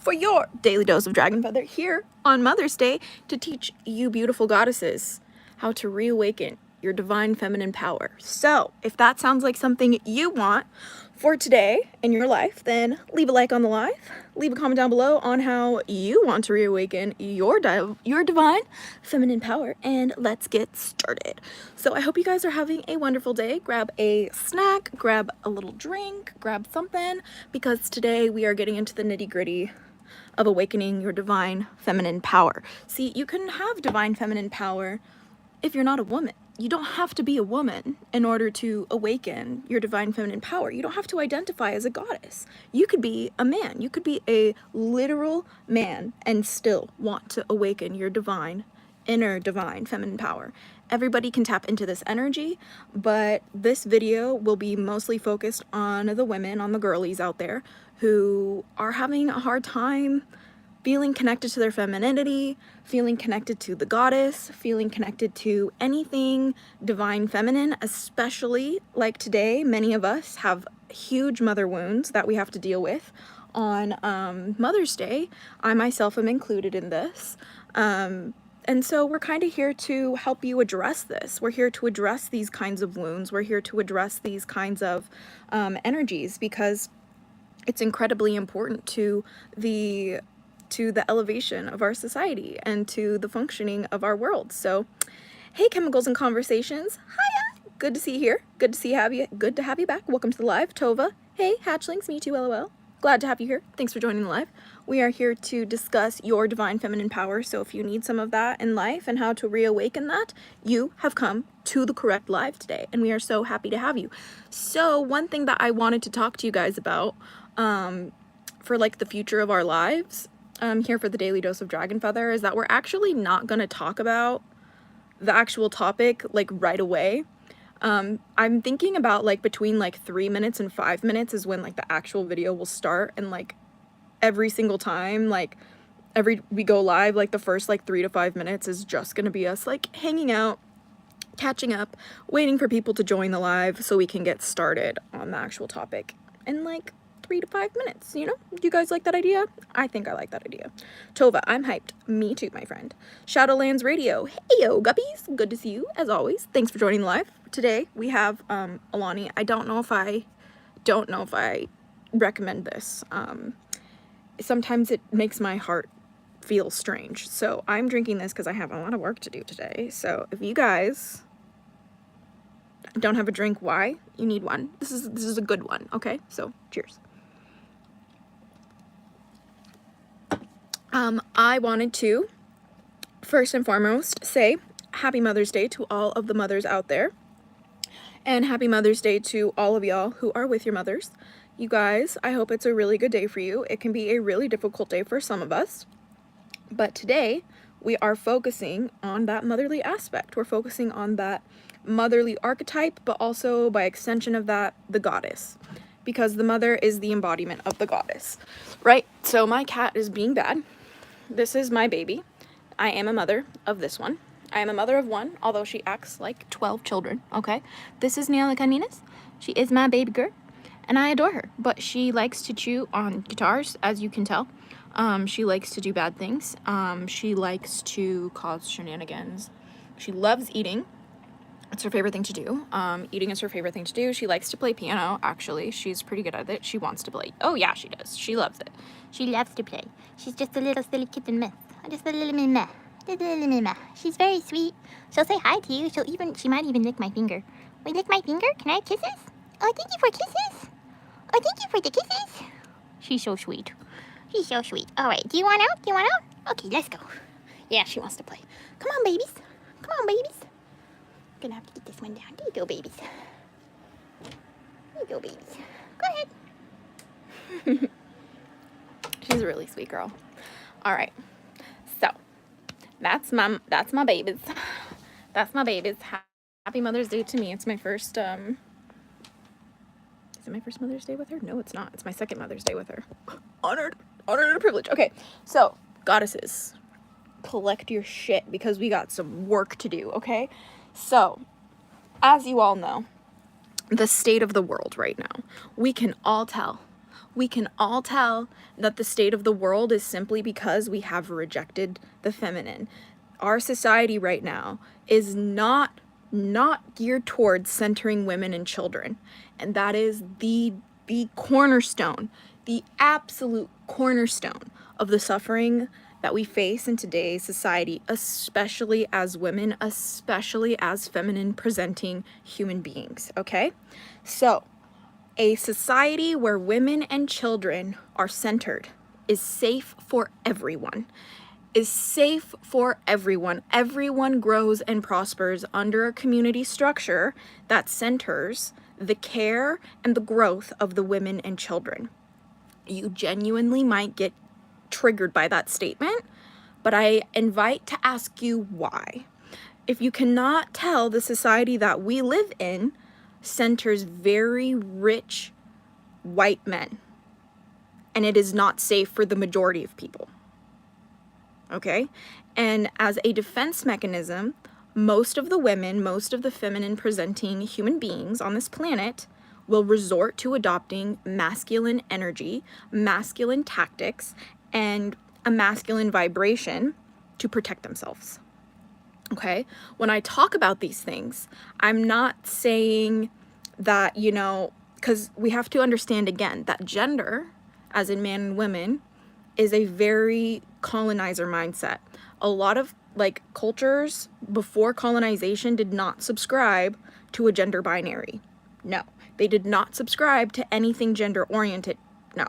for your daily dose of dragon feather here on Mother's Day to teach you beautiful goddesses how to reawaken your divine feminine power. So if that sounds like something you want for today in your life, then leave a like on the live, leave a comment down below on how you want to reawaken your divine feminine power, and let's get started. So I hope you guys are having a wonderful day. Grab a snack, grab a little drink, grab something, because today we are getting into the nitty-gritty of awakening your divine feminine power. See, you can have divine feminine power if you're not a woman. You don't have to be a woman in order to awaken your divine feminine power. You don't have to identify as a goddess. You could be a man. You could be a literal man and still want to awaken your inner divine feminine power. Everybody can tap into this energy, but this video will be mostly focused on the women, on the girlies out there who are having a hard time feeling connected to their femininity, feeling connected to the goddess, feeling connected to anything divine feminine, especially like today. Many of us have huge mother wounds that we have to deal with on Mother's Day. I myself am included in this. And so we're kind of here to help you address this. We're here to address these kinds of wounds. We're here to address these kinds of energies, because it's incredibly important to the elevation of our society and to the functioning of our world. So, hey, Chemicals and Conversations. Hiya! Good to see you here. Good to have you back. Welcome to the live. Tova. Hey, hatchlings. Me too, LOL. Glad to have you here. Thanks for joining the live. We are here to discuss your divine feminine power. So if you need some of that in life and how to reawaken that, you have come to the correct live today, and we are so happy to have you. So one thing that I wanted to talk to you guys about for like the future of our lives here for the Daily Dose of Dragon Feather is that we're actually not going to talk about the actual topic like right away. I'm thinking about like between like 3 minutes and 5 minutes is when like the actual video will start, and like every single time, like we go live, like the first like 3 to 5 minutes is just gonna be us like hanging out, catching up, waiting for people to join the live so we can get started on the actual topic in like 3 to 5 minutes, you know? Do you guys like that idea? I think I like that idea. Tova, I'm hyped. Me too, my friend. Shadowlands Radio. Hey, yo, guppies. Good to see you, as always. Thanks for joining the live. Today, we have Alani. I don't know if I recommend this. Sometimes it makes my heart feel strange. So I'm drinking this because I have a lot of work to do today. So if you guys don't have a drink, why? You need one. This is a good one, okay? So cheers. I wanted to first and foremost say happy Mother's Day to all of the mothers out there, and happy Mother's Day to all of y'all who are with your mothers. You guys, I hope it's a really good day for you. It can be a really difficult day for some of us, but today we are focusing on that motherly aspect. We're focusing on that motherly archetype, but also by extension of that, the goddess, because the mother is the embodiment of the goddess, right? So my cat is being bad. This is my baby. I am a mother of this one. I am a mother of one, although she acts like 12 children, okay? This is Niala Caninas. She is my baby girl, and I adore her, but she likes to chew on guitars, as you can tell. She likes to do bad things. She likes to cause shenanigans. She loves eating. It's her favorite thing to do. Eating is her favorite thing to do. She likes to play piano, actually. She's pretty good at it. She wants to play. Oh, yeah, she does. She loves it. She loves to play. She's just a little silly kitten myth. Just a little meh. Just a little meh. She's very sweet. She'll say hi to you. She might even lick my finger. Will you lick my finger? Can I have kisses? Oh, thank you for kisses. Oh, thank you for the kisses. She's so sweet. She's so sweet. All right, do you want out? Do you want out? Okay, let's go. Yeah, she wants to play. Come on, babies. Come on, babies. Gonna have to get this one down. There you go, babies. There you go, babies. Go ahead. She's a really sweet girl. All right, so that's my babies. That's my babies. Happy Mother's Day to me. It's my first. Is it my first Mother's Day with her? No, it's not. It's my second Mother's Day with her. Honored and privileged. Okay, so goddesses, collect your shit because we got some work to do. Okay. So, as you all know, the state of the world right now, we can all tell we can all tell that the state of the world is simply because we have rejected the feminine. Our society right now is not geared towards centering women and children. And that is the cornerstone, the absolute cornerstone of the suffering that we face in today's society, especially as women, especially as feminine presenting human beings, okay? So, a society where women and children are centered is safe for everyone. Is safe for everyone. Everyone grows and prospers under a community structure that centers the care and the growth of the women and children. You genuinely might get triggered by that statement, but I invite to ask you why. If you cannot tell, the society that we live in centers very rich white men, and it is not safe for the majority of people. Okay? And as a defense mechanism, most of the women, most of the feminine presenting human beings on this planet will resort to adopting masculine energy, masculine tactics, and a masculine vibration to protect themselves. Okay? When I talk about these things, I'm not saying that, you know, because we have to understand again that gender, as in man and women, is a very colonizer mindset. A lot of like cultures before colonization did not subscribe to a gender binary. No, they did not subscribe to anything gender oriented. No,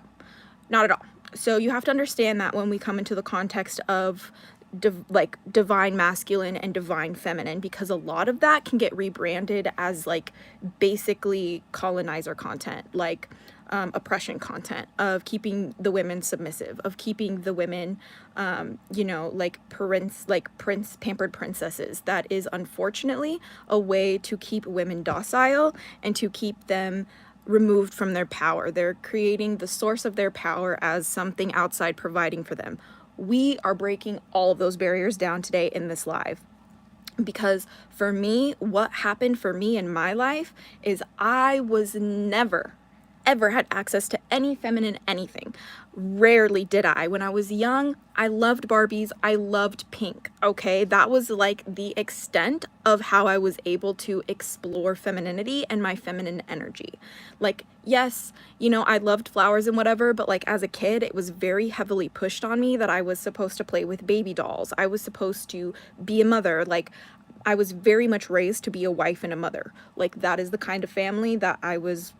not at all. So you have to understand that when we come into the context of divine masculine and divine feminine, because a lot of that can get rebranded as like basically colonizer content, like oppression content of keeping the women submissive, of keeping the women, you know, like pampered princesses. That is unfortunately a way to keep women docile and to keep them removed from their power. They're creating the source of their power as something outside providing for them. We are breaking all of those barriers down today in this live. Because for me, what happened for me in my life is I was never ever had access to any feminine anything. Rarely did I. When I was young, I loved Barbies. I loved pink. Okay, that was like the extent of how I was able to explore femininity and my feminine energy. Like, yes, you know, I loved flowers and whatever, but like as a kid, it was very heavily pushed on me that I was supposed to play with baby dolls. I was supposed to be a mother. Like, I was very much raised to be a wife and a mother. Like, that is the kind of family that I was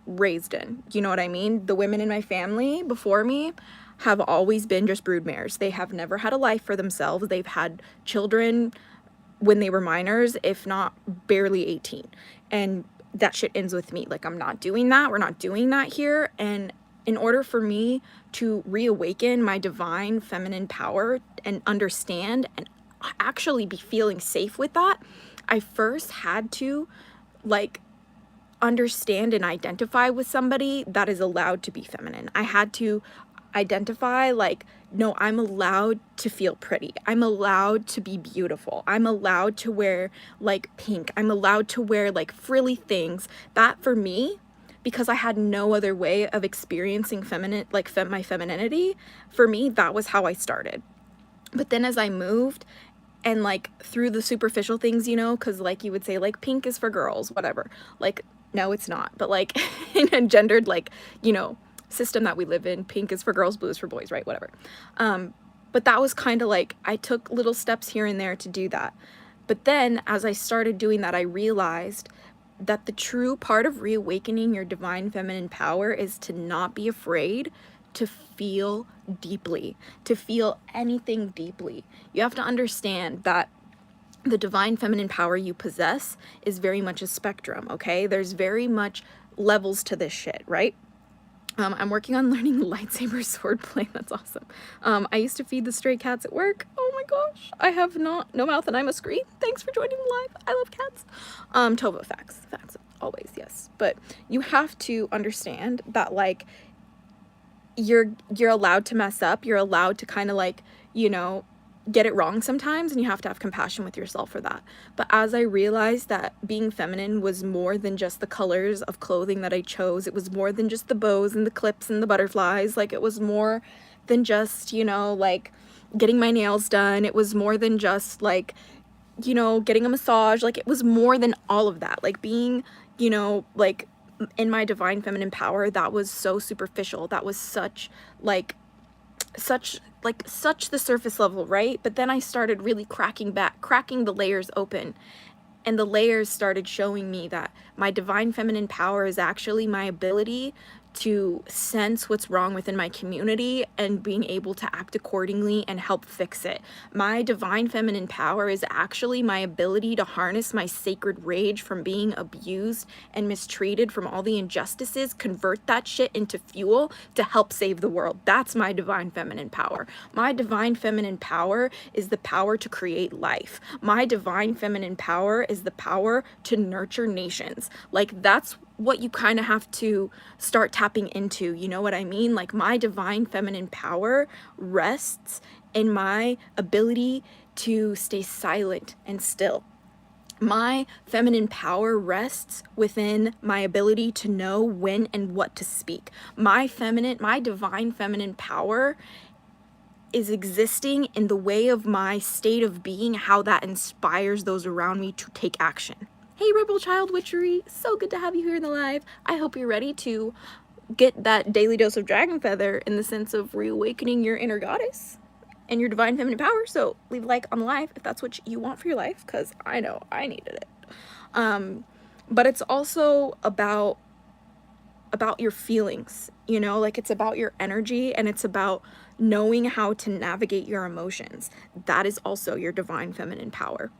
raised in. You know what I mean? The women in my family before me have always been just broodmares. They have never had a life for themselves. They've had children when they were minors, if not barely 18. And that shit ends with me. Like, I'm not doing that. We're not doing that here. And in order for me to reawaken my divine feminine power and understand and actually be feeling safe with that, I first had to like understand and identify with somebody that is allowed to be feminine. I had to identify like, no, I'm allowed to feel pretty. I'm allowed to be beautiful. I'm allowed to wear like pink. I'm allowed to wear like frilly things. That for me, because I had no other way of experiencing feminine, like my femininity, for me, that was how I started. But then as I moved and like through the superficial things, you know, because like you would say like pink is for girls, whatever. Like, no, it's not. But like in a gendered, like, you know, system that we live in, pink is for girls, blue is for boys, right? Whatever. But that was kind of like, I took little steps here and there to do that. But then as I started doing that, I realized that the true part of reawakening your divine feminine power is to not be afraid to feel deeply, to feel anything deeply. You have to understand that the divine feminine power you possess is very much a spectrum, okay? There's very much levels to this shit, right? I'm working on learning lightsaber swordplay. That's awesome. I used to feed the stray cats at work. Oh my gosh. I have no mouth and I'm a scream. Thanks for joining the live. I love cats. Tova, facts always, yes. But you have to understand that like you're allowed to mess up. You're allowed to kind of like, you know, get it wrong sometimes, and you have to have compassion with yourself for that. But as I realized that being feminine was more than just the colors of clothing that I chose, it was more than just the bows and the clips and the butterflies, like it was more than just, you know, like getting my nails done, it was more than just like, you know, getting a massage, like it was more than all of that. Like being, you know, like in my divine feminine power, that was so superficial, that was such the surface level, right? But then I started really cracking the layers open, and the layers started showing me that my divine feminine power is actually my ability to sense what's wrong within my community and being able to act accordingly and help fix it. My divine feminine power is actually my ability to harness my sacred rage from being abused and mistreated, from all the injustices, convert that shit into fuel to help save the world. That's my divine feminine power. My divine feminine power is the power to create life. My divine feminine power is the power to nurture nations. Like, that's what you kind of have to start tapping into, you know what I mean? Like, my divine feminine power rests in my ability to stay silent and still. My feminine power rests within my ability to know when and what to speak. My divine feminine power is existing in the way of my state of being, how that inspires those around me to take action. Hey, Rebel Child Witchery, so good to have you here in the live. I hope you're ready to get that daily dose of dragon feather in the sense of reawakening your inner goddess and your divine feminine power. So leave a like on the live if that's what you want for your life, because I know I needed it. But it's also about your feelings, you know, like it's about your energy, and it's about knowing how to navigate your emotions. That is also your divine feminine power.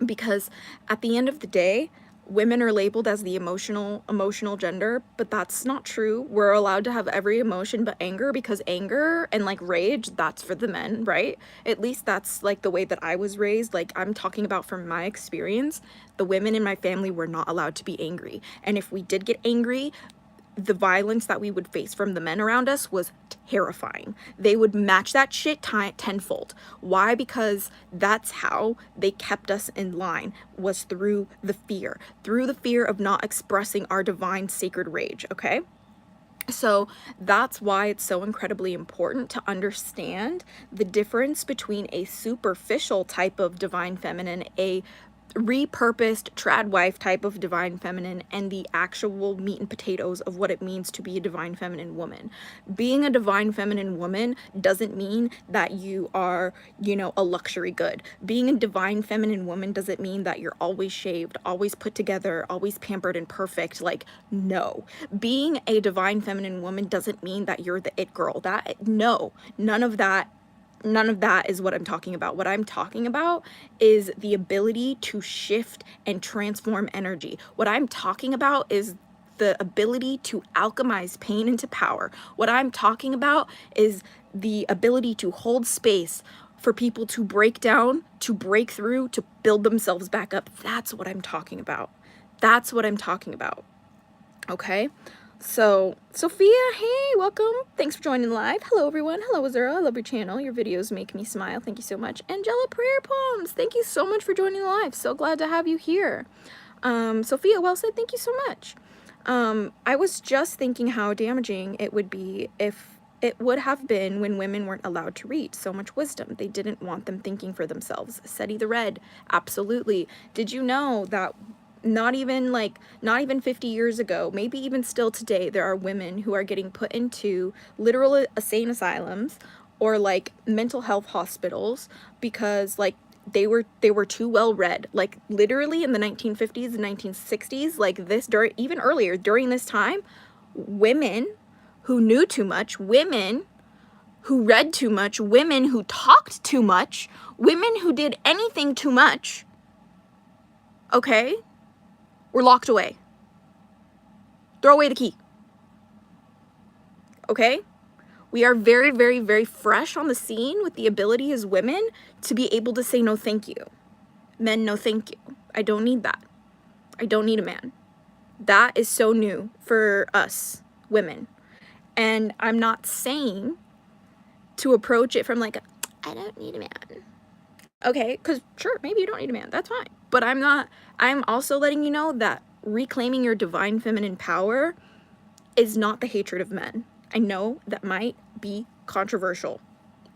Because at the end of the day, women are labeled as the emotional gender, but that's not true. We're allowed to have every emotion but anger, because anger and like rage, that's for the men, right? At least that's like the way that I was raised. Like, I'm talking about from my experience, the women in my family were not allowed to be angry. And if we did get angry, the violence that we would face from the men around us was terrifying. They would match that shit tenfold. Why? Because that's how they kept us in line, was through the fear of not expressing our divine sacred rage, okay? So that's why it's so incredibly important to understand the difference between a superficial type of divine feminine, a repurposed trad wife type of divine feminine, and the actual meat and potatoes of what it means to be a divine feminine woman. Being a divine feminine woman doesn't mean that you are, you know, a luxury good. Being a divine feminine woman doesn't mean that you're always shaved, always put together, always pampered and perfect. Like, no. Being a divine feminine woman doesn't mean that you're the it girl. No, none of that is what I'm talking about. What I'm talking about is the ability to shift and transform energy. What I'm talking about is the ability to alchemize pain into power. What I'm talking about is the ability to hold space for people to break down, to break through, to build themselves back up. That's what I'm talking about. That's what I'm talking about. Okay? So, Sophia, hey, welcome. Thanks for joining live. Hello, everyone. Hello, Azura. I love your channel. Your videos make me smile. Thank you so much. Angela Prayer Poems, thank you so much for joining the live. So glad to have you here. Sophia, well said. Thank you so much. I was just thinking how damaging it would be if it would have been when women weren't allowed to read. So much wisdom. They didn't want them thinking for themselves. Seti the Red, absolutely. Did you know that not even 50 years ago, maybe even still today, there are women who are getting put into literal insane asylums or like mental health hospitals because like they were too well read. Like, literally in the 1950s and 1960s, like this, even earlier during this time, women who knew too much, women who read too much, women who talked too much, women who did anything too much, okay, were locked away. Throw away the key. Okay? We are very, very, very fresh on the scene with the ability as women to be able to say no thank you. Men, no thank you. I don't need that. I don't need a man. That is so new for us women. And I'm not saying to approach it from like, I don't need a man. Okay, because sure, maybe you don't need a man. That's fine. But I'm also letting you know that reclaiming your divine feminine power is not the hatred of men. I know that might be controversial.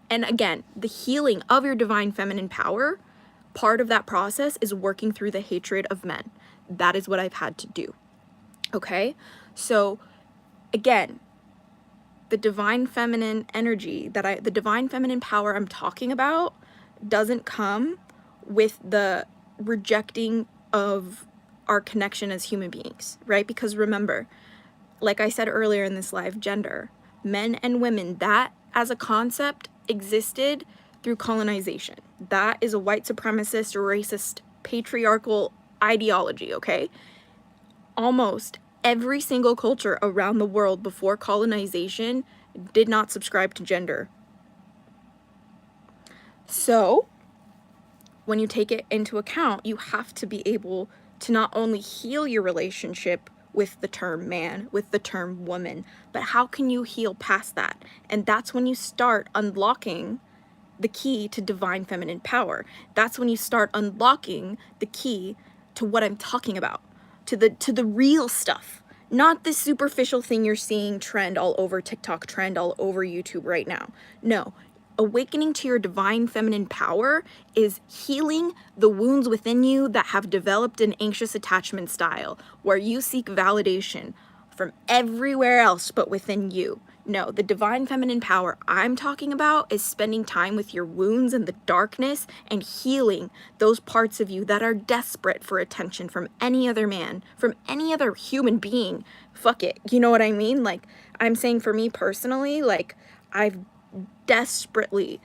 And again, the healing of your divine feminine power, part of that process is working through the hatred of men. That is what I've had to do. Okay? So again, the divine feminine energy the divine feminine power I'm talking about doesn't come with the rejecting of our connection as human beings, right? Because remember, like I said earlier in this live, gender, men and women, that as a concept existed through colonization. That is a white supremacist, racist, patriarchal ideology, okay? Almost every single culture around the world before colonization did not subscribe to gender. So, when you take it into account, you have to be able to not only heal your relationship with the term man, with the term woman, but how can you heal past that? And that's when you start unlocking the key to divine feminine power. That's when you start unlocking the key to what I'm talking about, to the real stuff, not this superficial thing you're seeing trend all over TikTok, trend all over YouTube right now. No, awakening to your divine feminine power is healing the wounds within you that have developed an anxious attachment style where you seek validation from everywhere else but within you. No, the divine feminine power I'm talking about is spending time with your wounds and the darkness and healing those parts of you that are desperate for attention from any other man, from any other human being. Fuck it. You know what I mean? Like, I'm saying for me personally, like, I've desperately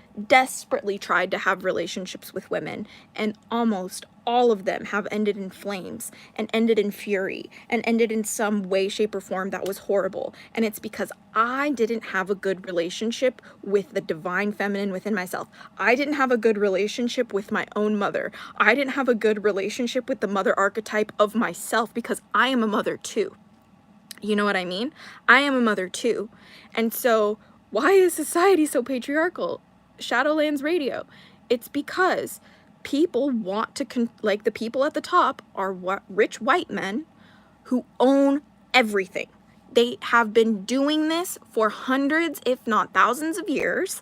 tried to have relationships with women, and almost all of them have ended in flames and ended in fury and ended in some way, shape, or form that was horrible. And it's because I didn't have a good relationship with the divine feminine within myself. I didn't have a good relationship with my own mother. I didn't have a good relationship with the mother archetype of myself, because I am a mother too. You know what I mean? I am a mother too. And so why is society so patriarchal? Shadowlands Radio. It's because people want to, like, the people at the top are rich white men who own everything. They have been doing this for hundreds, if not thousands of years,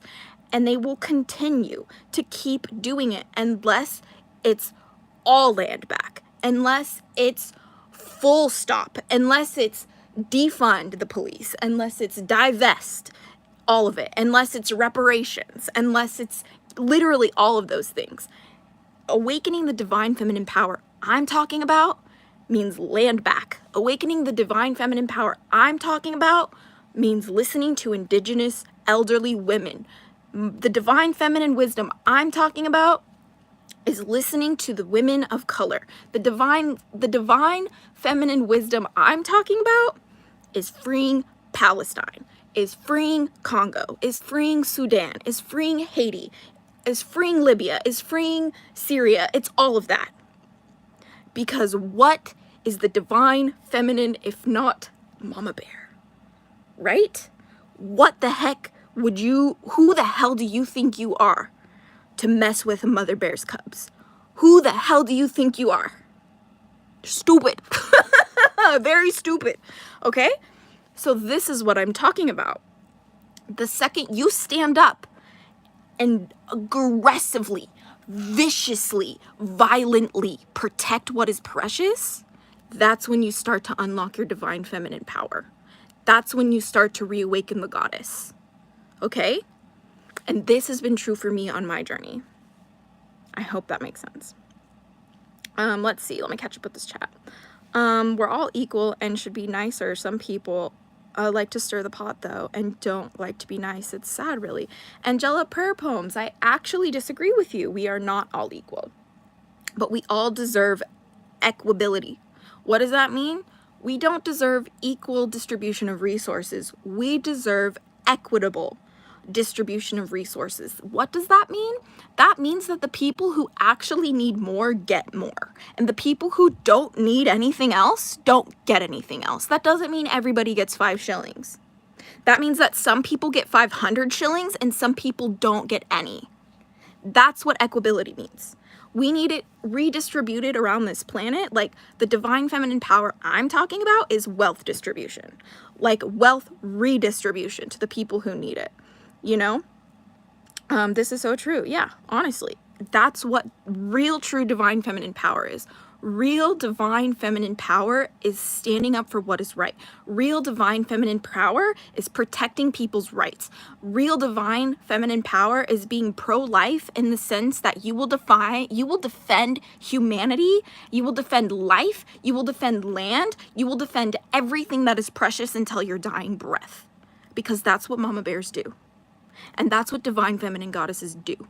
and they will continue to keep doing it unless it's all land back, unless it's full stop, unless it's defund the police, unless it's divest all of it, unless it's reparations, unless it's literally all of those things. Awakening the divine feminine power I'm talking about means land back. Awakening the divine feminine power I'm talking about means listening to indigenous elderly women. The divine feminine wisdom I'm talking about is listening to the women of color. The divine feminine wisdom I'm talking about is freeing Palestine, is freeing Congo, is freeing Sudan, is freeing Haiti, is freeing Libya, is freeing Syria. It's all of that. Because what is the divine feminine if not mama bear? Right? What the heck who the hell do you think you are to mess with a mother bear's cubs? Who the hell do you think you are? Stupid. Very stupid. Okay? So this is what I'm talking about. The second you stand up and aggressively, viciously, violently protect what is precious, that's when you start to unlock your divine feminine power. That's when you start to reawaken the goddess. Okay? And this has been true for me on my journey. I hope that makes sense. Let's see. Let me catch up with this chat. We're all equal and should be nicer. Some people like to stir the pot, though, and don't like to be nice. It's sad, really. Angela Prayer Poems, I actually disagree with you. We are not all equal. But we all deserve equability. What does that mean? We don't deserve equal distribution of resources. We deserve equitable distribution of resources. What does that mean? That means that the people who actually need more get more, and the people who don't need anything else don't get anything else. That doesn't mean everybody gets 5 shillings. That means that some people get 500 shillings and some people don't get any. That's what equability means. We need it redistributed around this planet. Like, the divine feminine power I'm talking about is wealth distribution, like wealth redistribution to the people who need it, you know? This is so true. Yeah, honestly, that's what real true divine feminine power is. Real divine feminine power is standing up for what is right. Real divine feminine power is protecting people's rights. Real divine feminine power is being pro-life in the sense that you will defend humanity, you will defend life, you will defend land, you will defend everything that is precious until your dying breath. Because that's what mama bears do. And that's what divine feminine goddesses do.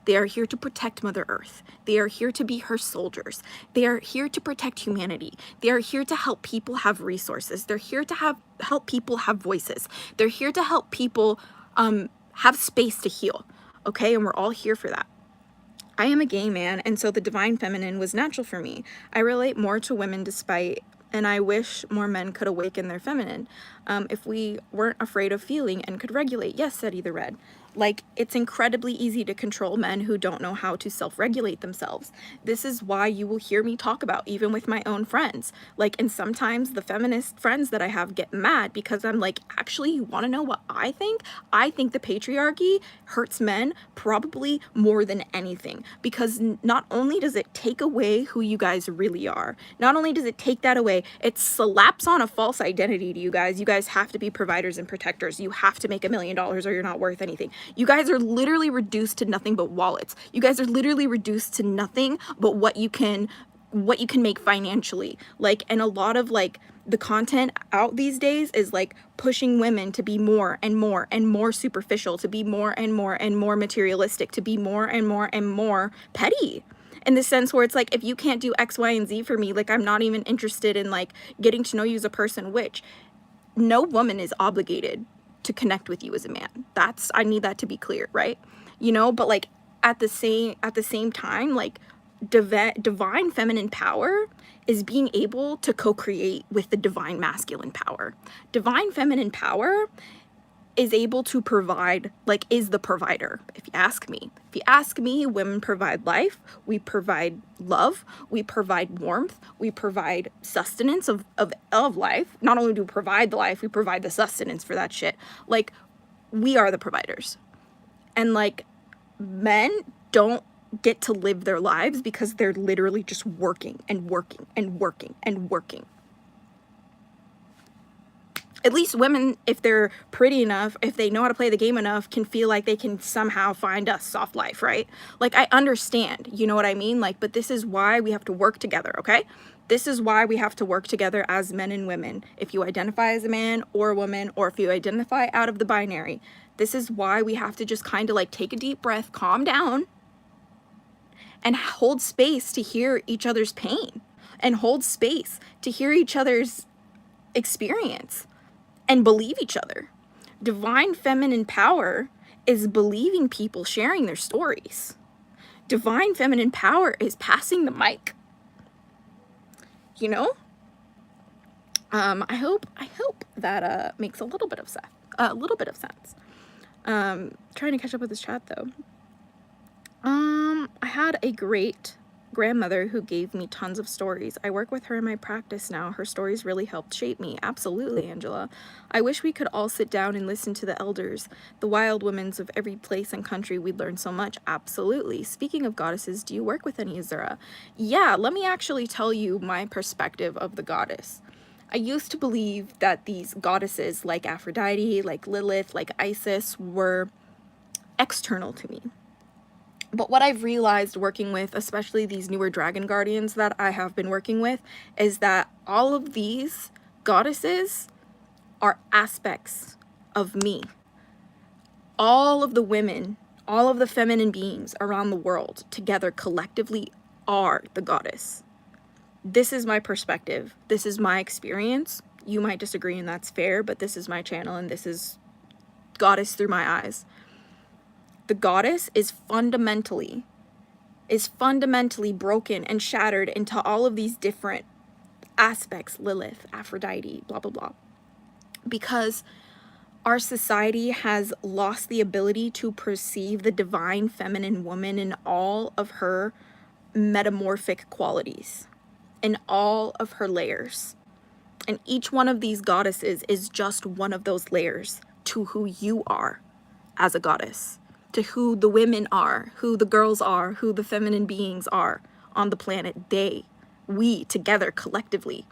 They are here to protect Mother Earth. They are here to be her soldiers. They are here to protect humanity. They are here to help people have resources. They're here to help people have voices. They're here to help people have space to heal. Okay, and we're all here for that. I am a gay man, and so the divine feminine was natural for me. I relate more to women and I wish more men could awaken their feminine if we weren't afraid of feeling and could regulate. Yes, said Either Red. Like, it's incredibly easy to control men who don't know how to self-regulate themselves. This is why you will hear me talk about, even with my own friends. Like, and sometimes the feminist friends that I have get mad because I'm like, actually, you want to know what I think? I think the patriarchy hurts men probably more than anything, because not only does it take away who you guys really are, not only does it take that away, it slaps on a false identity to you guys. You guys have to be providers and protectors. You have to make $1 million or you're not worth anything. You guys are literally reduced to nothing but wallets. You guys are literally reduced to nothing but what you can make financially. Like, and a lot of like the content out these days is like pushing women to be more and more and more superficial, to be more and more and more materialistic, to be more and more and more petty. In the sense where it's like, if you can't do X, Y, and Z for me, like, I'm not even interested in like getting to know you as a person, which no woman is obligated to connect with you as a man. I need that to be clear, right? You know, but like at the same time, like divine feminine power is being able to co-create with the divine masculine power. Divine feminine power is able to provide, like, is the provider, if you ask me. If you ask me, women provide life, we provide love, we provide warmth, we provide sustenance of life. Not only do we provide the life, we provide the sustenance for that shit. Like, we are the providers. And like, men don't get to live their lives because they're literally just working and working and working and working. At least women, if they're pretty enough, if they know how to play the game enough, can feel like they can somehow find a soft life, right? Like, I understand, you know what I mean? Like, but this is why we have to work together, okay? This is why we have to work together as men and women. If you identify as a man or a woman, or if you identify out of the binary, this is why we have to just kind of like take a deep breath, calm down, and hold space to hear each other's pain, and hold space to hear each other's experience. And believe each other. Divine feminine power is believing people sharing their stories. Divine feminine power is passing the mic. You know? I hope that makes a little bit of sense. Trying to catch up with this chat though. I had a great grandmother who gave me tons of stories. I work with her in my practice now. Her stories really helped shape me. Absolutely, Angela. I wish we could all sit down and listen to the elders, the wild women of every place and country. We'd learn so much. Absolutely. Speaking of goddesses, do you work with any, Azura? Yeah, let me actually tell you my perspective of the goddess. I used to believe that these goddesses like Aphrodite, like Lilith, like Isis were external to me. But what I've realized working with, especially these newer dragon guardians that I have been working with, is that all of these goddesses are aspects of me. All of the women, all of the feminine beings around the world together collectively are the goddess. This is my perspective. This is my experience. You might disagree, and that's fair, but this is my channel, and this is goddess through my eyes. The goddess is fundamentally broken and shattered into all of these different aspects, Lilith, Aphrodite, blah, blah, blah. Because Our society has lost the ability to perceive the divine feminine woman in all of her metamorphic qualities, in all of her layers. And each one of these goddesses is just one of those layers to who you are as a goddess, to who the women are, who the girls are, who the feminine beings are on the planet. We together collectively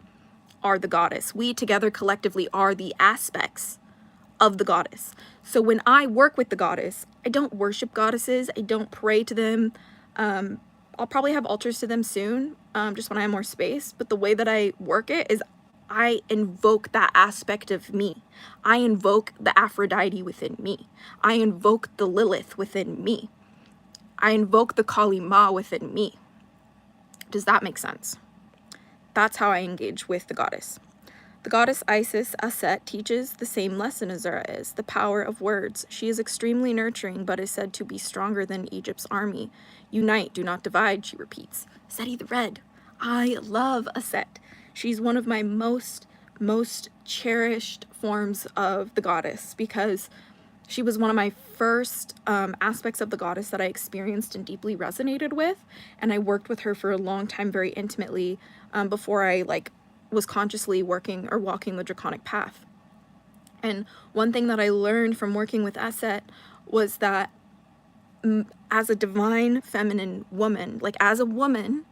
are the goddess. We together collectively are the aspects of the goddess. So when I work with the goddess, I don't worship goddesses. I don't pray to them. I'll probably have altars to them soon, just when I have more space. But the way that I work it is I invoke that aspect of me. I invoke the Aphrodite within me. I invoke the Lilith within me. I invoke the Kali Ma within me. Does that make sense? That's how I engage with the goddess. The goddess Isis Aset teaches the same lesson as Zara is, the power of words. She is extremely nurturing, but is said to be stronger than Egypt's army. Unite, do not divide, she repeats. Seti the Red. I love Aset. She's one of my most cherished forms of the goddess, because she was one of my first aspects of the goddess that I experienced and deeply resonated with. And I worked with her for a long time, very intimately, before I was consciously working or walking the draconic path. And one thing that I learned from working with Aset was that as a divine feminine woman, as a woman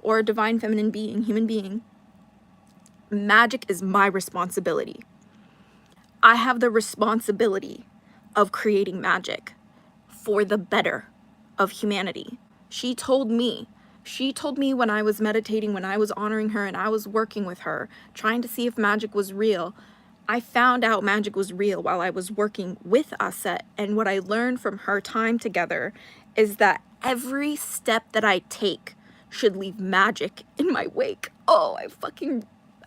or a divine feminine being, human being, magic is my responsibility. I have the responsibility of creating magic for the better of humanity. She told me when I was meditating, when I was honoring her and I was working with her, trying to see if magic was real, I found out magic was real while I was working with Aset. And what I learned from her time together is that every step that I take should leave magic in my wake. Oh,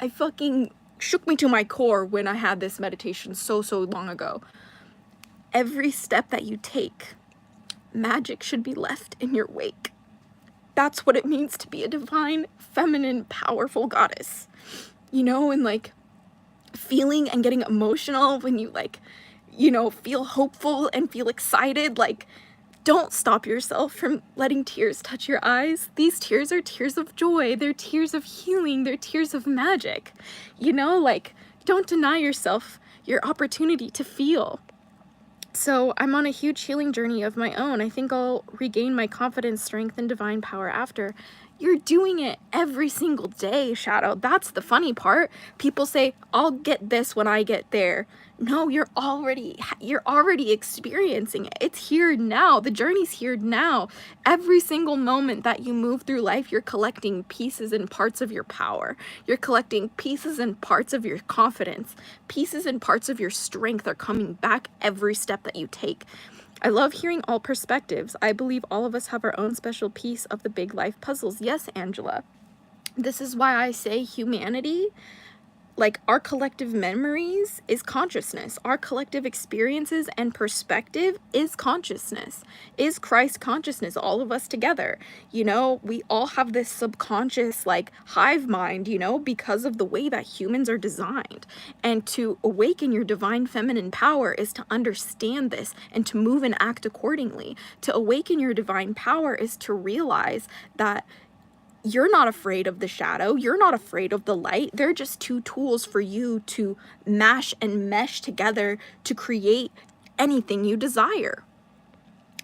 I fucking shook me to my core when I had this meditation so long ago. Every step that you take, magic should be left in your wake. That's what it means to be a divine, feminine, powerful goddess. And feeling and getting emotional when you feel hopeful and feel excited. Don't stop yourself from letting tears touch your eyes. These tears are tears of joy. They're tears of healing. They're tears of magic. Don't deny yourself your opportunity to feel. So I'm on a huge healing journey of my own. I think I'll regain my confidence, strength, and divine power after. You're doing it every single day, Shadow. That's the funny part. People say, I'll get this when I get there. No, you're already experiencing it. It's here now. The journey's here now. Every single moment that you move through life, you're collecting pieces and parts of your power. You're collecting pieces and parts of your confidence. Pieces and parts of your strength are coming back every step that you take. I love hearing all perspectives. I believe all of us have our own special piece of the big life puzzles. Yes, Angela. This is why I say humanity, our collective memories is consciousness. Our collective experiences and perspective is consciousness, is Christ consciousness, all of us together. We all have this subconscious hive mind, because of the way that humans are designed. And to awaken your divine feminine power is to understand this and to move and act accordingly. To awaken your divine power is to realize that you're not afraid of the shadow. You're not afraid of the light. They're just two tools for you to mash and mesh together to create anything you desire.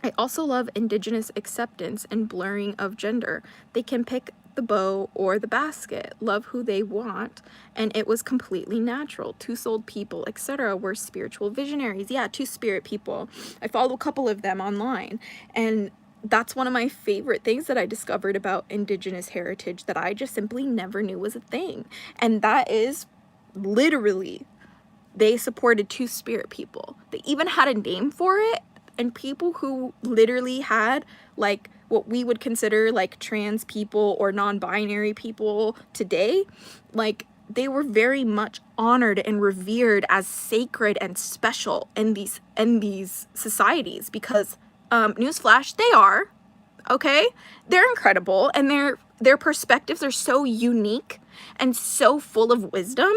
I also love indigenous acceptance and blurring of gender. They can pick the bow or the basket, love who they want, and it was completely natural. Two-souled people, etc. were spiritual visionaries. Yeah, two-spirit people. I follow a couple of them online, and that's one of my favorite things that I discovered about indigenous heritage that I just simply never knew was a thing. And that is literally, they supported two-spirit people. They even had a name for it. And people who literally had what we would consider trans people or non-binary people today, they were very much honored and revered as sacred and special in these societies, because newsflash, they are, okay? They're incredible, and their perspectives are so unique and so full of wisdom.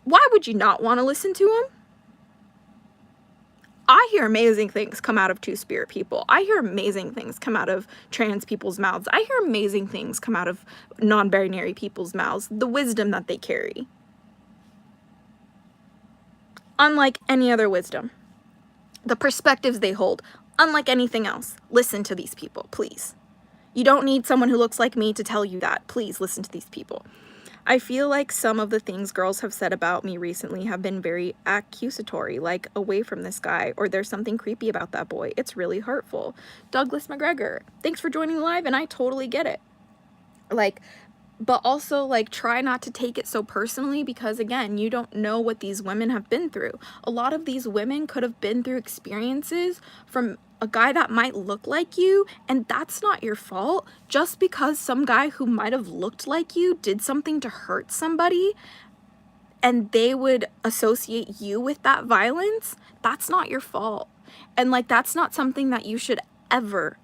Why would you not want to listen to them? I hear amazing things come out of two-spirit people. I hear amazing things come out of trans people's mouths. I hear amazing things come out of non-binary people's mouths. The wisdom that they carry. Unlike any other wisdom. The perspectives they hold. Unlike anything else. Listen to these people, please. You don't need someone who looks like me to tell you that. Please listen to these people. I feel like some of the things girls have said about me recently have been very accusatory, like away from this guy, or there's something creepy about that boy. It's really hurtful. Douglas McGregor, thanks for joining the live, and I totally get it. Like, but also, like, try not to take it so personally, because again, you don't know what these women have been through. A lot of these women could have been through experiences from a guy that might look like you, and that's not your fault. Just because some guy who might have looked like you did something to hurt somebody and they would associate you with that violence, that's not your fault. And like, that's not something that you should ever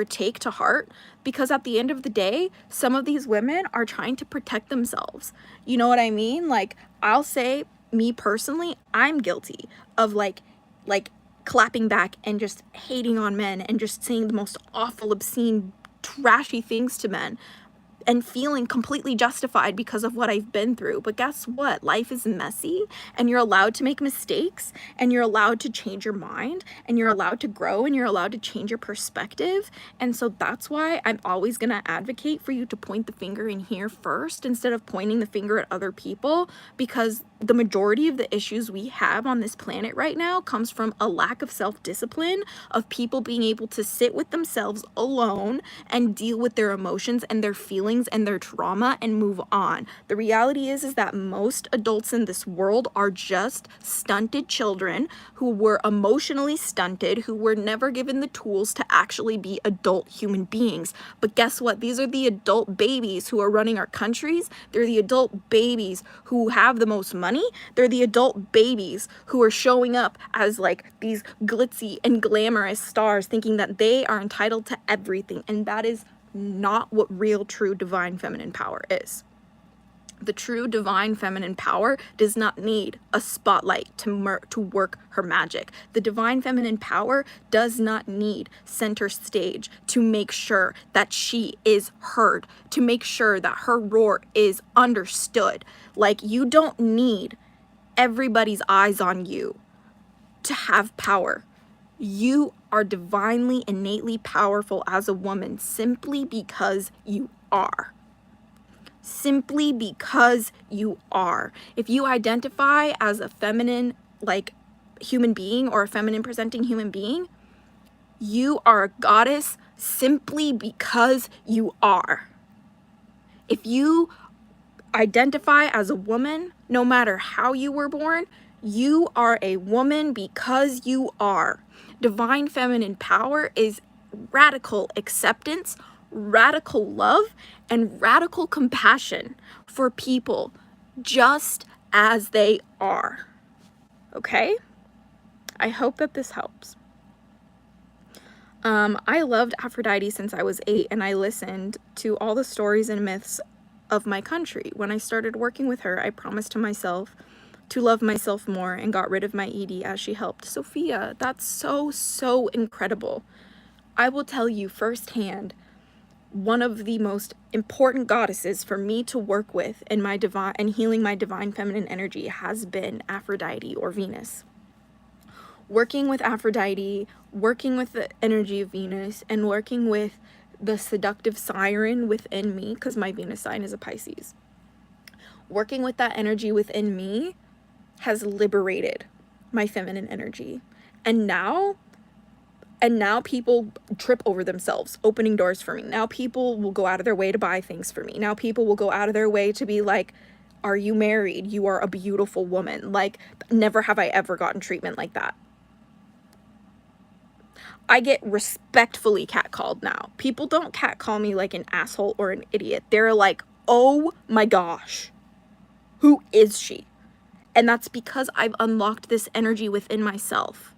take to heart, because at the end of the day, some of these women are trying to protect themselves. You know what I mean? Like, I'll say, me personally, I'm guilty of like clapping back and just hating on men and just saying the most awful, obscene, trashy things to men and feeling completely justified because of what I've been through. But guess what? Life is messy, and you're allowed to make mistakes, and you're allowed to change your mind, and you're allowed to grow, and you're allowed to change your perspective. And so that's why I'm always gonna advocate for you to point the finger in here first instead of pointing the finger at other people, because the majority of the issues we have on this planet right now comes from a lack of self-discipline, of people being able to sit with themselves alone and deal with their emotions and their feelings and their trauma and move on. The reality is that most adults in this world are just stunted children who were emotionally stunted, who were never given the tools to actually be adult human beings. But guess what? These are the adult babies who are running our countries. They're the adult babies who have the most money. They're the adult babies who are showing up as like these glitzy and glamorous stars, thinking that they are entitled to everything. And that is not what real, true, divine feminine power is. The true divine feminine power does not need a spotlight to work her magic. The divine feminine power does not need center stage to make sure that she is heard, to make sure that her roar is understood. Like, you don't need everybody's eyes on you to have power. You are divinely, innately powerful as a woman simply because you are. Simply because you are. If you identify as a feminine, like, human being, or a feminine presenting human being, you are a goddess simply because you are. If you identify as a woman, no matter how you were born, you are a woman because you are. Divine feminine power is radical acceptance, radical love, and radical compassion for people just as they are. Okay? I hope that this helps. I loved Aphrodite since I was 8, and I listened to all the stories and myths of my country. When I started working with her, I promised to myself to love myself more and got rid of my ED as she helped. Sophia, that's so incredible. I will tell you firsthand, one of the most important goddesses for me to work with in my divine and healing my divine feminine energy has been Aphrodite, or Venus. Working with Aphrodite, working with the energy of Venus, and working with the seductive siren within me, because my Venus sign is a Pisces. Working with that energy within me has liberated my feminine energy. And now people trip over themselves opening doors for me. Now people will go out of their way to buy things for me. Now people will go out of their way to be like, are you married? You are a beautiful woman. Like, never have I ever gotten treatment like that. I get respectfully catcalled now. People don't catcall me like an asshole or an idiot. They're like, oh my gosh, who is she? And that's because I've unlocked this energy within myself.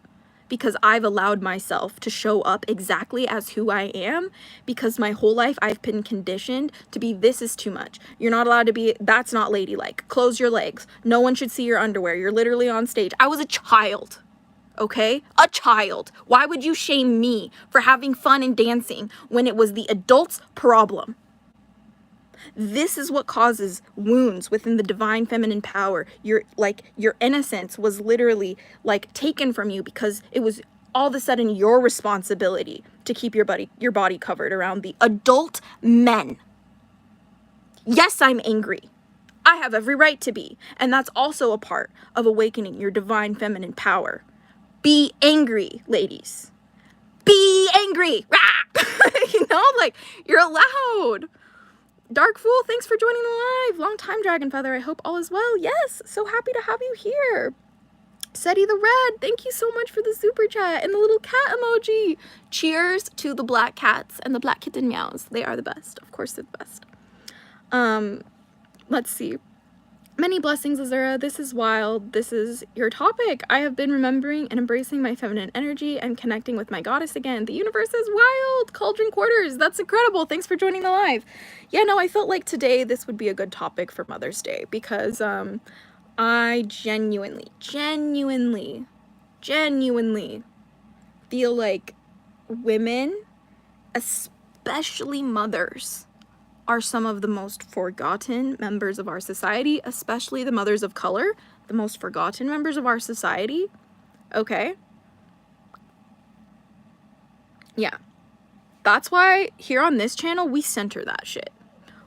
Because I've allowed myself to show up exactly as who I am, because my whole life I've been conditioned to be, this is too much. You're not allowed to be, that's not ladylike. Close your legs. No one should see your underwear. You're literally on stage. I was a child. okay? A child. Why would you shame me for having fun and dancing when it was the adult's problem? This is what causes wounds within the divine feminine power. Your innocence was literally like taken from you because it was all of a sudden your responsibility to keep your body covered around the adult men. Yes, I'm angry. I have every right to be. And that's also a part of awakening your divine feminine power. Be angry, ladies. Be angry. You know, like, you're allowed. Dark Fool, thanks for joining the live. Long time, Dragon Feather. I hope all is well. Yes, so happy to have you here. Seti the Red, thank you so much for the super chat and the little cat emoji. Cheers to the black cats and the black kitten meows. They are the best. Of course, they're the best. Let's see. Many blessings, Azura. This is wild. This is your topic. I have been remembering and embracing my feminine energy and connecting with my goddess again. The universe is wild. Cauldron Quarters. That's incredible. Thanks for joining the live. Yeah, no, I felt like today this would be a good topic for Mother's Day because I genuinely feel like women, especially mothers, are some of the most forgotten members of our society, especially the mothers of color, the most forgotten members of our society. Okay? Yeah. That's why here on this channel, we center that shit.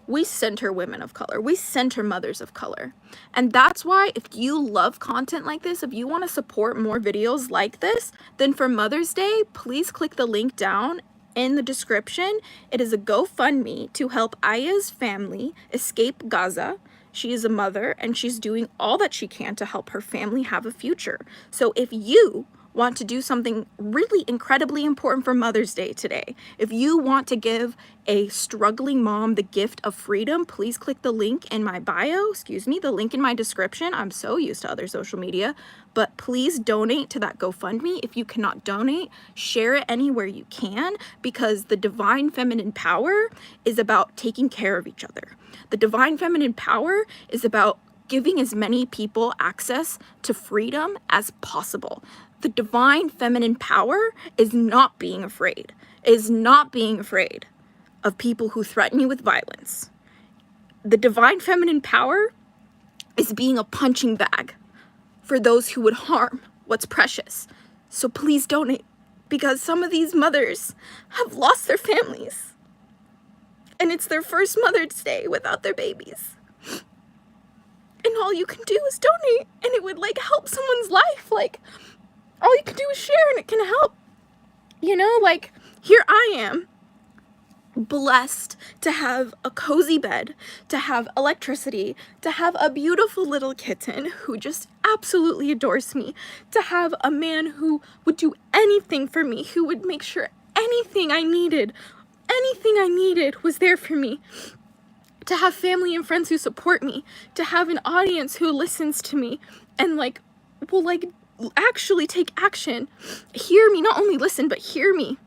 We center women of color. We center mothers of color. And that's why if you love content like this, if you want to support more videos like this, then for Mother's Day, please click the link down in the description. It is a GoFundMe to help Aya's family escape Gaza. She is a mother and she's doing all that she can to help her family have a future. So if you want to do something really incredibly important for Mother's Day today, if you want to give a struggling mom the gift of freedom, please click the link in my bio, the link in my description. I'm so used to other social media, but please donate to that GoFundMe. If you cannot donate, share it anywhere you can, because the divine feminine power is about taking care of each other. The divine feminine power is about giving as many people access to freedom as possible. The divine feminine power is not being afraid, of people who threaten you with violence. The divine feminine power is being a punching bag for those who would harm what's precious. So please donate, because some of these mothers have lost their families and it's their first Mother's Day without their babies. And all you can do is donate, and it would like help someone's life. Like, all you can do is share and it can help. You know, like, here I am, blessed to have a cozy bed, to have electricity, to have a beautiful little kitten who just absolutely adores me, to have a man who would do anything for me, who would make sure anything I needed was there for me, to have family and friends who support me, to have an audience who listens to me and like will like actually take action, hear me, not only listen, but hear me.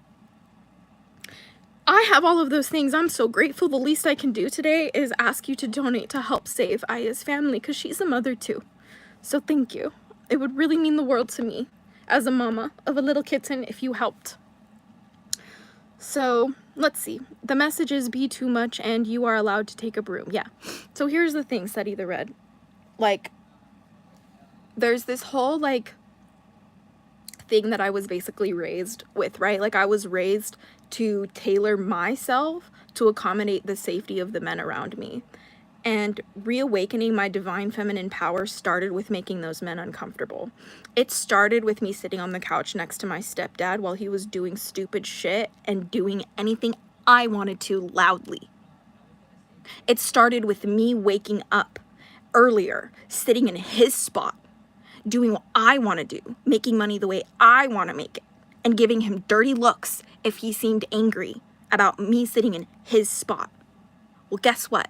I have all of those things. I'm so grateful. The least I can do today is ask you to donate to help save Aya's family, because she's a mother too. So thank you. It would really mean the world to me as a mama of a little kitten if you helped. So let's see. The message is be too much and you are allowed to take a broom. Yeah. So here's the thing, Seti the Red. Like, there's this whole like thing that I was basically raised with, right? Like, I was raised to tailor myself to accommodate the safety of the men around me. And reawakening my divine feminine power started with making those men uncomfortable. It started with me sitting on the couch next to my stepdad while he was doing stupid shit and doing anything I wanted to loudly. It started with me waking up earlier, sitting in his spot, doing what I want to do, making money the way I want to make it, and giving him dirty looks if he seemed angry about me sitting in his spot. Well, guess what?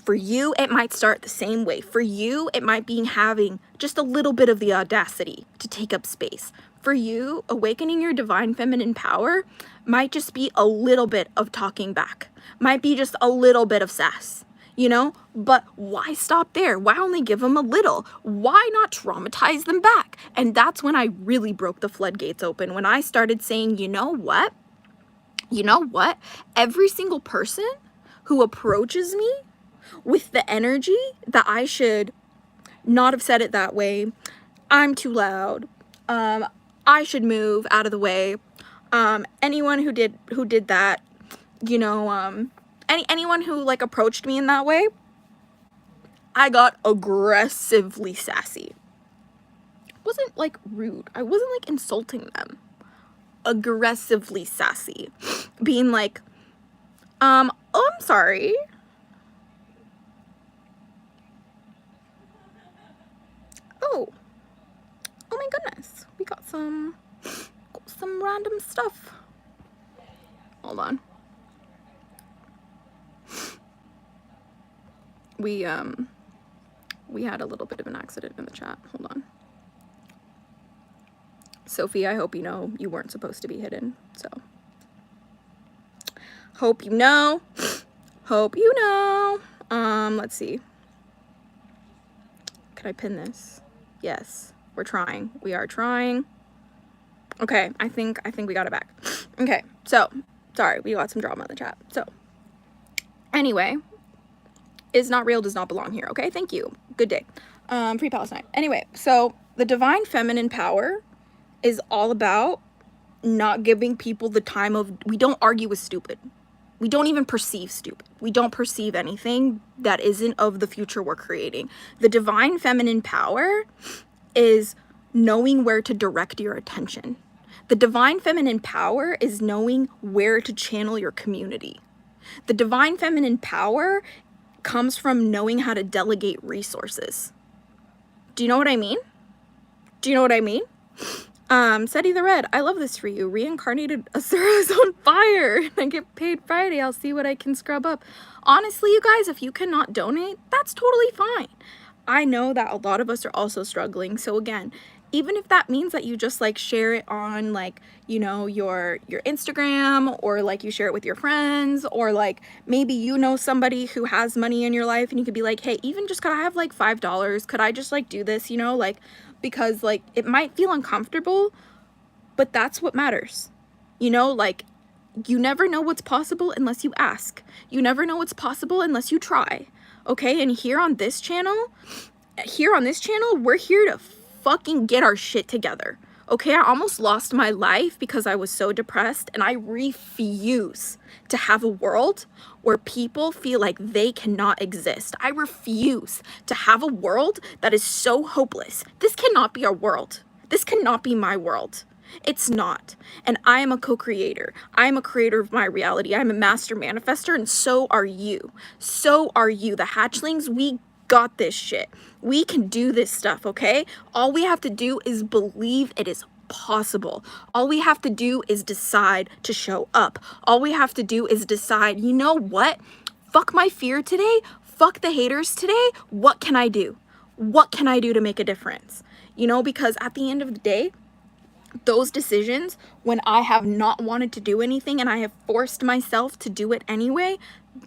For you, it might start the same way. For you, it might be having just a little bit of the audacity to take up space. For you, awakening your divine feminine power might just be a little bit of talking back. Might be just a little bit of sass. you know? But why stop there? Why only give them a little? Why not traumatize them back? And that's when I really broke the floodgates open, when I started saying, you know what? Every single person who approaches me with the energy that I should not have said it that way, I'm too loud, I should move out of the way, anyone who did that, you know, anyone who like approached me in that way, I got aggressively sassy. It wasn't like rude, I wasn't like insulting them. Aggressively sassy, being like, oh, I'm sorry. Oh my goodness, we got some random stuff. Hold on. We had a little bit of an accident in the chat. Hold on. Sophie, I hope you know you weren't supposed to be hidden, so. Hope you know. Let's see. Can I pin this? Yes, we're trying. We are trying. Okay, I think we got it back. Okay, so, sorry, we got some drama in the chat. So, anyway, is not real, does not belong here. Okay, thank you. Good day. Free Palestine. Anyway, so the divine feminine power is all about not giving people the time of, we don't argue with stupid. We don't even perceive stupid. We don't perceive anything that isn't of the future we're creating. The divine feminine power is knowing where to direct your attention. The divine feminine power is knowing where to channel your community. The divine feminine power comes from knowing how to delegate resources. Do you know what I mean? Seti the Red, I love this for you. Reincarnated Asura's on fire. I get paid Friday. I'll see what I can scrub up. Honestly, you guys, if you cannot donate, that's totally fine. I know that a lot of us are also struggling. So again, even if that means that you just like share it on like, you know, your Instagram, or like you share it with your friends, or like maybe you know somebody who has money in your life and you could be like, hey, even just could I have like $5? Could I just like do this, you know, like, because like it might feel uncomfortable, but that's what matters. You know, like you never know what's possible unless you ask. You never know what's possible unless you try. Okay? And here on this channel, we're here to fucking get our shit together. Okay? I almost lost my life because I was so depressed, and I refuse to have a world where people feel like they cannot exist. I refuse to have a world that is so hopeless. This cannot be our world. This cannot be my world. It's not. And I am a co-creator. I am a creator of my reality. I'm a master manifester, and so are you. So are you. The hatchlings, we got this shit. We can do this stuff, okay? All we have to do is believe it is possible. All we have to do is decide to show up. All we have to do is decide, you know what? Fuck my fear today. Fuck the haters today. What can I do? What can I do to make a difference? You know, because at the end of the day, those decisions, when I have not wanted to do anything and I have forced myself to do it anyway,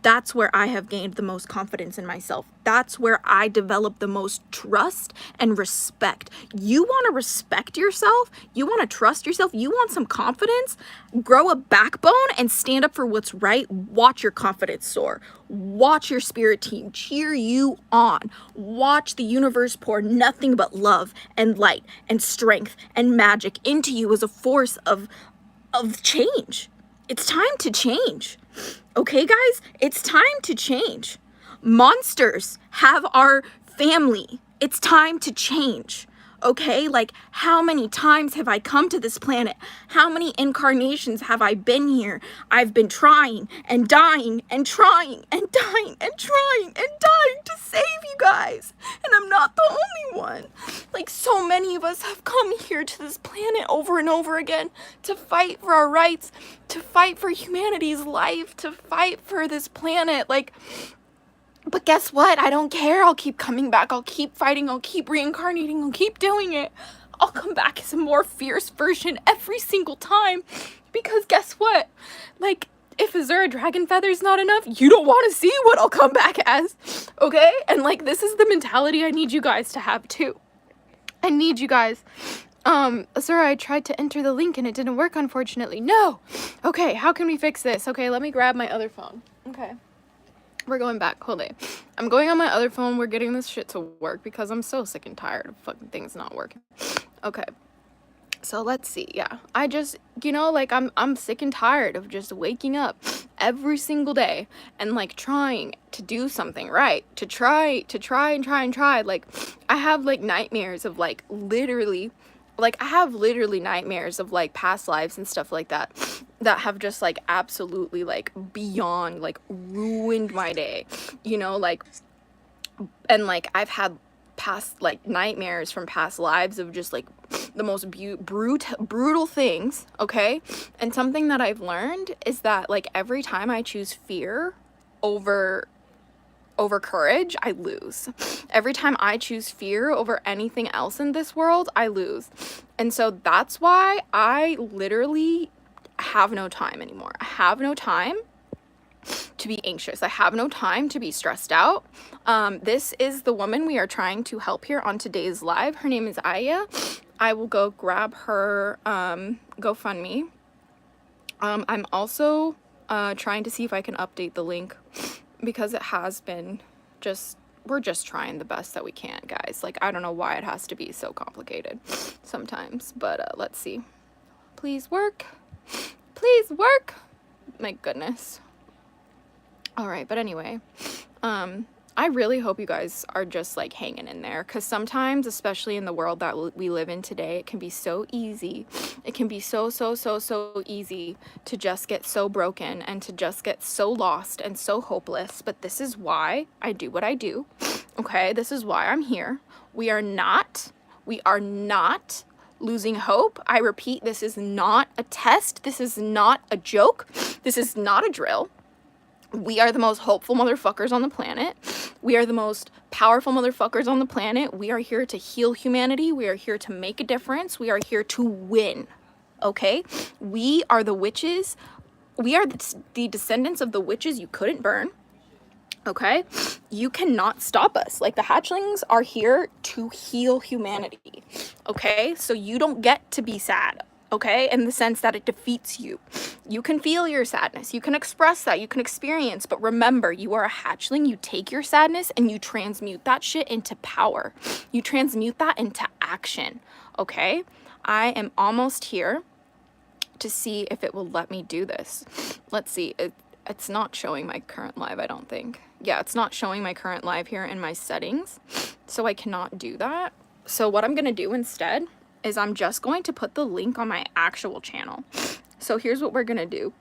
that's where I have gained the most confidence in myself. That's where I develop the most trust and respect. You want to respect yourself? You want to trust yourself? You want some confidence? Grow a backbone and stand up for what's right. Watch your confidence soar. Watch your spirit team cheer you on. Watch the universe pour nothing but love and light and strength and magic into you as a force of change. It's time to change. Okay, guys? It's time to change. Monsters have our family. It's time to change. Okay? Like, how many times have I come to this planet? How many incarnations have I been here? I've been trying and dying and trying and dying and trying and dying to save you guys. And I'm not the only one. Like, so many of us have come here to this planet over and over again to fight for our rights, to fight for humanity's life, to fight for this planet. Like, but guess what? I don't care. I'll keep coming back. I'll keep fighting. I'll keep reincarnating. I'll keep doing it. I'll come back as a more fierce version every single time. Because guess what? Like, if Azura Dragon Feather's not enough, you don't want to see what I'll come back as, okay? And like, this is the mentality I need you guys to have too. I need you guys. Azura, I tried to enter the link and it didn't work, unfortunately. No! Okay, how can we fix this? Okay, let me grab my other phone. Okay. We're going back. Hold it. I'm going on my other phone. We're getting this shit to work because I'm so sick and tired of fucking things not working. Okay. So let's see. Yeah, I just, you know, like I'm sick and tired of just waking up every single day and like trying to do something right, to try. Like I have like nightmares of like literally nightmares of like past lives and stuff like that have just like absolutely like beyond like ruined my day, you know, like, and like I've had past like nightmares from past lives of just like the most brutal things, okay? And something that I've learned is that like every time I choose fear over courage, I lose. Every time I choose fear over anything else in this world, I lose. And so that's why I literally have no time anymore. I have no time to be anxious. I have no time to be stressed out. This is the woman we are trying to help here on today's live. Her name is Aya. I will go grab her GoFundMe. I'm also trying to see if I can update the link because it has been we're just trying the best that we can, guys. Like, I don't know why it has to be so complicated sometimes, but let's see. Please work. Please work. My goodness. All right, but anyway, I really hope you guys are just like hanging in there, because sometimes, especially in the world that we live in today, it can be so easy. It can be so easy to just get so broken and to just get so lost and so hopeless. But this is why I do what I do. Okay, this is why I'm here. We are not losing hope. I repeat, this is not a test. This is not a joke. This is not a drill. We are the most hopeful motherfuckers on the planet. We are the most powerful motherfuckers on the planet. We are here to heal humanity. We are here to make a difference. We are here to win. Okay? We are the witches. We are the descendants of the witches you couldn't burn. Okay? You cannot stop us. Like, the hatchlings are here to heal humanity. Okay? So you don't get to be sad. Okay? In the sense that it defeats you. You can feel your sadness. You can express that. You can experience. But remember, you are a hatchling. You take your sadness and you transmute that shit into power. You transmute that into action. Okay? I am almost here to see if it will let me do this. Let's see. It's not showing my current live, I don't think. Yeah, it's not showing my current live here in my settings. So I cannot do that. So what I'm going to do instead is I'm just going to put the link on my actual channel. So here's what we're gonna do.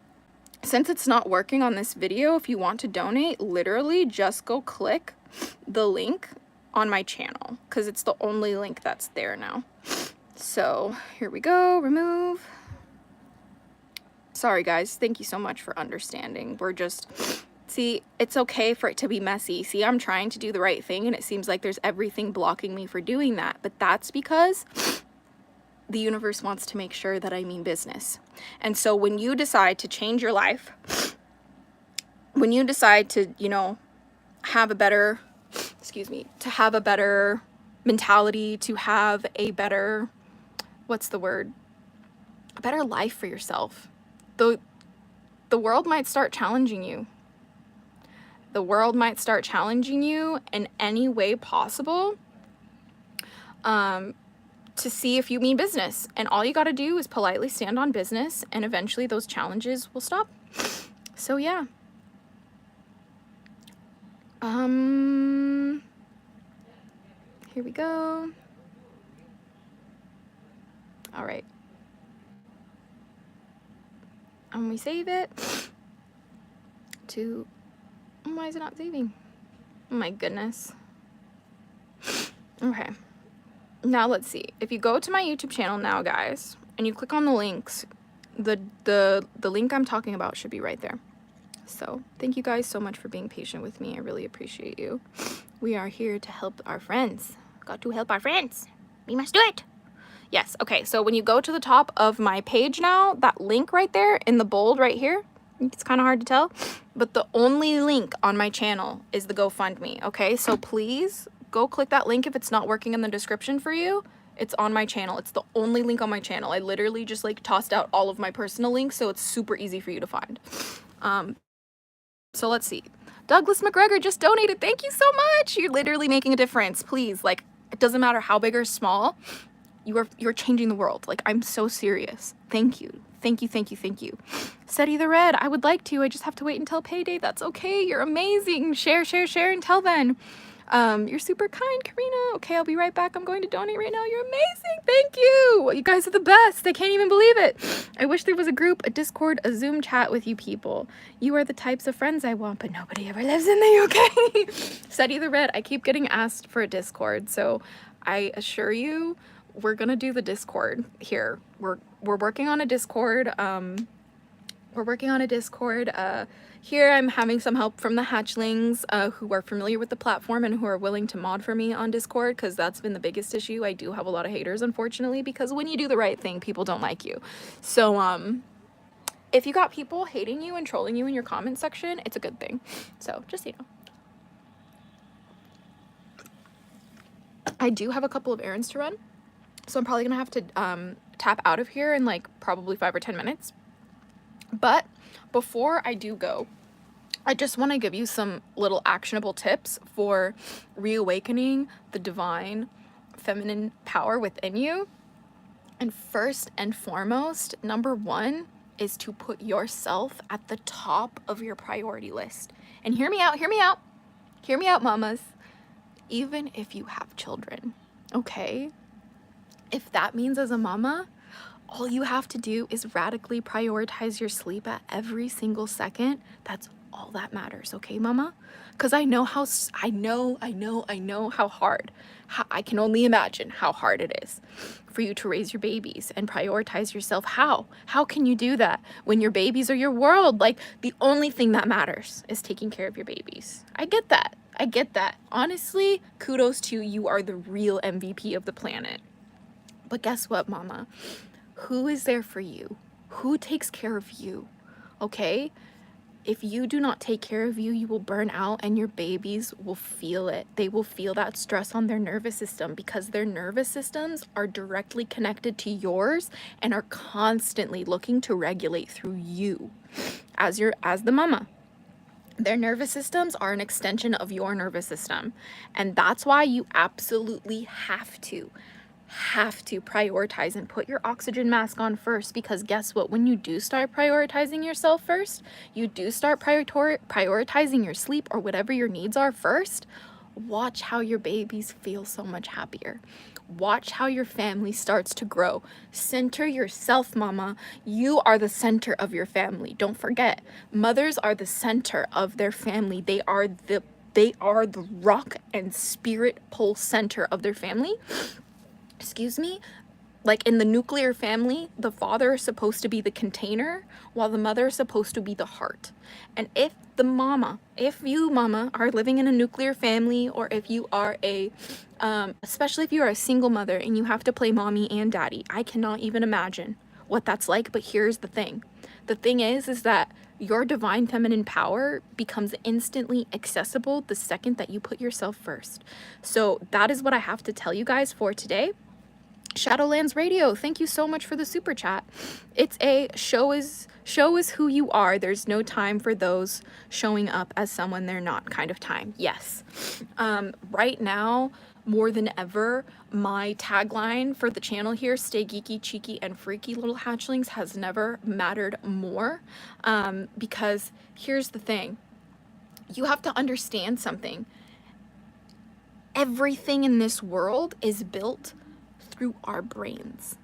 Since it's not working on this video, if you want to donate, literally just go click the link on my channel, because it's the only link that's there now. So here we go, remove. Sorry guys, thank you so much for understanding. We're just, see, it's okay for it to be messy. See, I'm trying to do the right thing and it seems like there's everything blocking me for doing that, but that's because the universe wants to make sure that I mean business. And so when you decide to change your life, when you decide to, you know, have a better, to have a better mentality, to have a better, what's the word? A better life for yourself. The world might start challenging you. The world might start challenging you in any way possible. To see if you mean business, and all you got to do is politely stand on business, and eventually those challenges will stop. So yeah, here we go. All right, and we save it to, why is it not saving? Oh my goodness. Okay. Now let's see. If you go to my YouTube channel now, guys, and you click on the links, the link I'm talking about should be right there. So thank you guys so much for being patient with me. I really appreciate you. We are here to help our friends. Got to help our friends. We must do it. Yes. Okay. So when you go to the top of my page now, that link right there in the bold right here, It's kind of hard to tell, but the only link on my channel is the GoFundMe, okay? So please go click that link if it's not working in the description for you. It's on my channel. It's the only link on my channel. I literally just like tossed out all of my personal links, so it's super easy for you to find. So let's see. Douglas McGregor just donated. Thank you so much. You're literally making a difference. Please, like, it doesn't matter how big or small. You're changing the world. Like, I'm so serious. Thank you. Thank you, thank you, thank you. Steady the Red. I would like to. I just have to wait until payday. That's okay. You're amazing. Share, share, share until then. You're super kind, Karina. Okay, I'll be right back. I'm going to donate right now. You're amazing. Thank you. You guys are the best. I can't even believe it. I wish there was a group, a Discord, a Zoom chat with you people. You are the types of friends I want, but nobody ever lives in the UK. Steady the Red. I keep getting asked for a Discord, so I assure you, we're gonna do the Discord here. We're working on a Discord. Here I'm having some help from the hatchlings who are familiar with the platform and who are willing to mod for me on Discord, because that's been the biggest issue. I do have a lot of haters, unfortunately, because when you do the right thing, people don't like you. So if you got people hating you and trolling you in your comment section, it's a good thing. So just so you know. I do have a couple of errands to run, so I'm probably gonna have to tap out of here in like probably 5 or 10 minutes. But before I do go, I just want to give you some little actionable tips for reawakening the divine feminine power within you. And first and foremost, number one is to put yourself at the top of your priority list. And hear me out, hear me out. Hear me out, mamas. Even if you have children, okay? If that means as a mama, all you have to do is radically prioritize your sleep at every single second. That's all that matters, okay, mama? Because I know how hard, I can only imagine how hard it is for you to raise your babies and prioritize yourself. How can you do that when your babies are your world? Like, the only thing that matters is taking care of your babies. I get that. Honestly, kudos to you. You are the real MVP of the planet. But guess what, mama? Who is there for you? Who takes care of you? Okay? If you do not take care of you, you will burn out, and your babies will feel it. They will feel that stress on their nervous system, because their nervous systems are directly connected to yours and are constantly looking to regulate through you as the mama. Their nervous systems are an extension of your nervous system. And that's why you absolutely have to prioritize and put your oxygen mask on first, because guess what? When you do start prioritizing yourself first, you do start prioritizing your sleep or whatever your needs are first, watch how your babies feel so much happier. Watch how your family starts to grow. Center yourself, mama. You are the center of your family. Don't forget, mothers are the center of their family. They are the rock and spirit pole center of their family. Excuse me. Like in the nuclear family, the father is supposed to be the container while the mother is supposed to be the heart. And if you mama are living in a nuclear family, or if you are especially if you are a single mother and you have to play mommy and daddy, I cannot even imagine what that's like. But here's the thing. The thing is that your divine feminine power becomes instantly accessible the second that you put yourself first. So that is what I have to tell you guys for today. Shadowlands Radio, thank you so much for the super chat. It's a show is who you are. There's no time for those showing up as someone they're not kind of time. Yes. Right now, more than ever, my tagline for the channel here, stay geeky, cheeky, and freaky, little hatchlings, has never mattered more. Because here's the thing. You have to understand something. Everything in this world is built through our brains.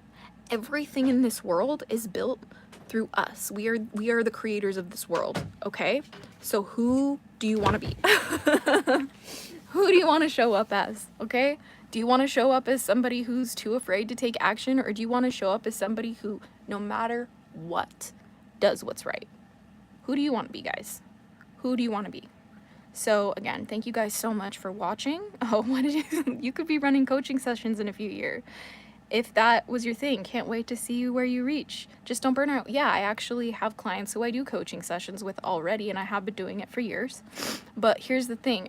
Everything in this world is built through us. We are the creators of this world, okay? So who do you want to be? Who do you want to show up as, okay? Do you want to show up as somebody who's too afraid to take action, or do you want to show up as somebody who, no matter what, does what's right? Who do you want to be, guys? Who do you want to be? So again, thank you guys so much for watching. Oh, you could be running coaching sessions in a few years. if that was your thing, can't wait to see you where you reach. Just don't burn out. Yeah, I actually have clients who I do coaching sessions with already, and I have been doing it for years. But here's the thing,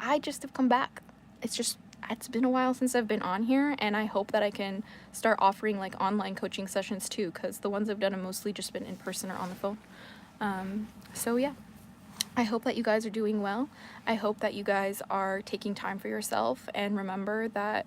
I just have come back. It's been a while since I've been on here, and I hope that I can start offering like online coaching sessions too, because the ones I've done have mostly just been in person or on the phone. So yeah, I hope that you guys are doing well. I hope that you guys are taking time for yourself, and remember that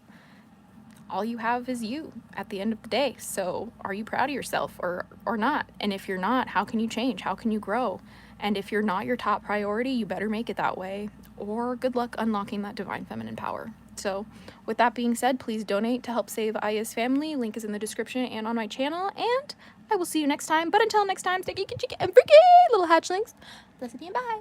all you have is you at the end of the day. So are you proud of yourself or not? And if you're not, how can you change? How can you grow? And if you're not your top priority, you better make it that way, or good luck unlocking that divine feminine power. So with that being said, please donate to help save Aya's family. Link is in the description and on my channel, and I will see you next time. But until next time, stay geeky, cheeky, and freaky, little hatchlings. Blessed be and bye.